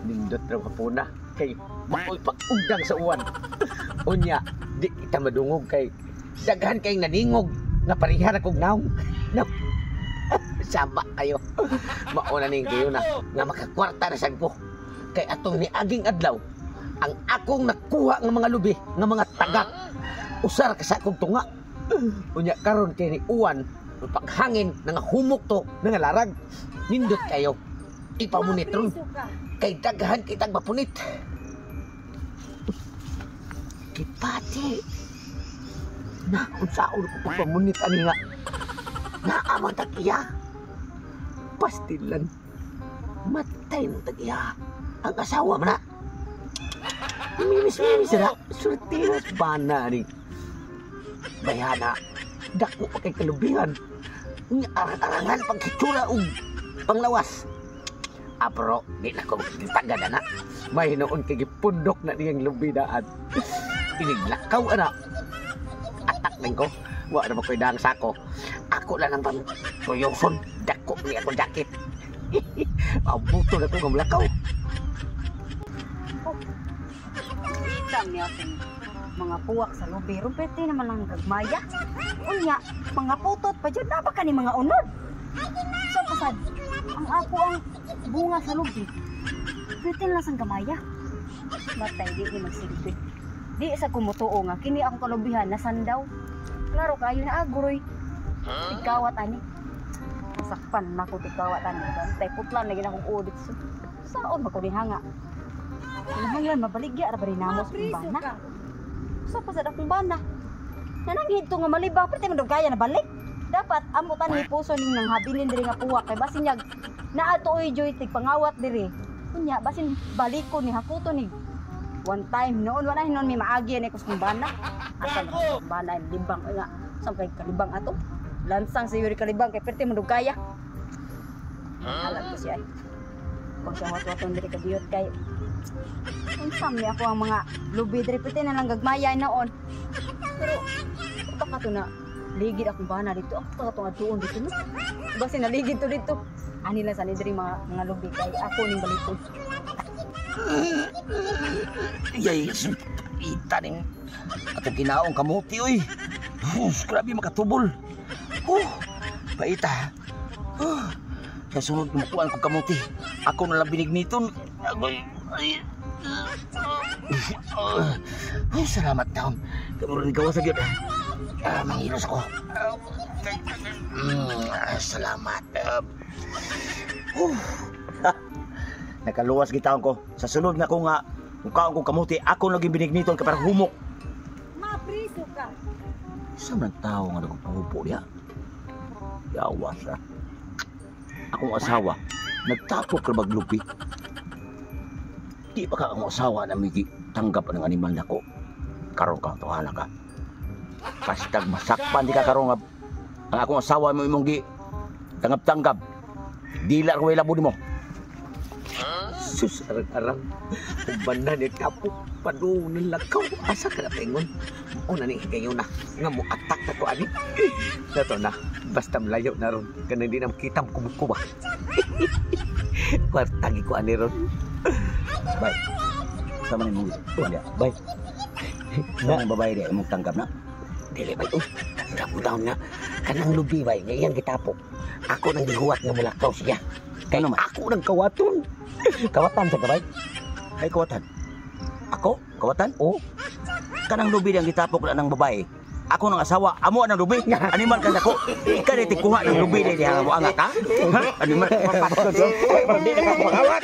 Nindot ra kapuna kay maoy pag-undang sa uwan. Unya, di kita madungog kay daghan kay naningog nga parihar akong naong. Sama kayo. Mauna ning kayo na nga makakwarta na sad ko. Kay atong niaging adlaw ang akong nakuha ng mga lubi ng mga tagak. Usar ka sa akong tunga. Unya karon kay ni uwan paghangin nga humok to nga larag. Nindot kayo. Ipamunit ron. Kay daghan kitang mapunit. Kipati. Na kung saan ko pamunit ani nga. Naamang tagiya. Pastilan. Matay ng tagiya. Ang asawa mo na. Mimis-mimis na. Surtinas ba na rin. Bayana. Dako pa kay kalubihan. Arang-arangan pagkitsura o panglawas. Pero di na ko tagad na. May noon kay gipundok na niyang lubidaan. Iniglakaw ana. Atak neng ko. Wa na makoy dang sako. Ako lang ang pang-tuyoson. Dako ni akong jacket. Mabuto na ko ng lakaw. Kita niya akong mga puwak sa lubi. Rumpete naman lang gagmaya. Unya, mga putot pa dyan. Napa ka ni mga unod. So, kasad, ang ako ang bunga sa lubi. Rumpete lang sang gamaya. Matay, di ni magsilbi. Di sa kumutuo nga. Kini akong kalubihan na sandaw. Klaro kayo na aguroy. Tigawat ani. Sakpan na ko tigawat ani. Bantay putlan lagi na akong udit. Saon ba ko hanga? Nahanglan mabaligya ra ba rin namos kung bana? So pasad akong bana. Nananghid to nga malibang pwede mo kaya na balik. Dapat amutan ni puso ning nang habilin diri nga puwak kay basin yag naato oy joy tig pangawat diri. Unya basin baliko ni hakuto ni. One time noon wala hinon mi maagi ni kus kung bana. Asa na bana libang nga sampay kalibang ato. Lansang sa yuri kalibang kay pwede mo kaya. Alam ko siya. Pag siya wat-waton diri ka biyot kay unsam ni ako ang mga lubi diri pwede na lang gagmaya noon. Pero baka to na ligid akong bana dito. Ako to nga tuon dito no. Basi naligid to dito. Ani lang sa diri mga lubi kay ako ning balikod. Yay, ita ning ato kinaong kamuti oy. Grabe makatubol. Paita. Sa sunod makuan ko kamuti. Ako na lang binigniton. Salamat taon. Kamu rin gawa sa gyud. Manghilos ko. Salamat. Nakaluwas gitaon ko. Sa sunod nga ko nga mukaon ko kamuti, ako naging binigniton ka para humok. Mapriso ka. Saan ang tao nga nagpahupo niya? Yawa siya. Akong asawa, nagtapok ka maglupi. Di ba ka akong asawa na may tanggap ng animal na ko? Karoon ka, tuhala ka. Pastag masakpan di ka karoon nga. Ang akong asawa mo imong gi tanggap-tanggap. Dila ko ilabo mo. Sus, arang-arang. Umbanda ni kapok. Padungan lakaw. Asa ka na pengon? Una ni kayo na. Nga mo atak na ko ani. Nato na. Basta malayo na ron. Kana di na makita mo kumukuba. Kwartagi ko ani ron. Bay. Sama ni mo. Bay. Sama ni babae di imong tanggap na. Dili bay. Kamu daw na. Kanang lubi bay. Ngayon kitapok. Ako nang gihuwat nga mulakaw siya. Kaya naman. Ako nang kawaton. Kawatan sa kabay? Ay, kawatan. Ako? Kawatan? Oo. Kanang lubi ang gitapok na ng babae. Ako ng asawa, amo ang lubi. Animal ka na ko. Ika na tikuha ng lubi na diya mo angat, ha? Animal. Hindi na ka makawat.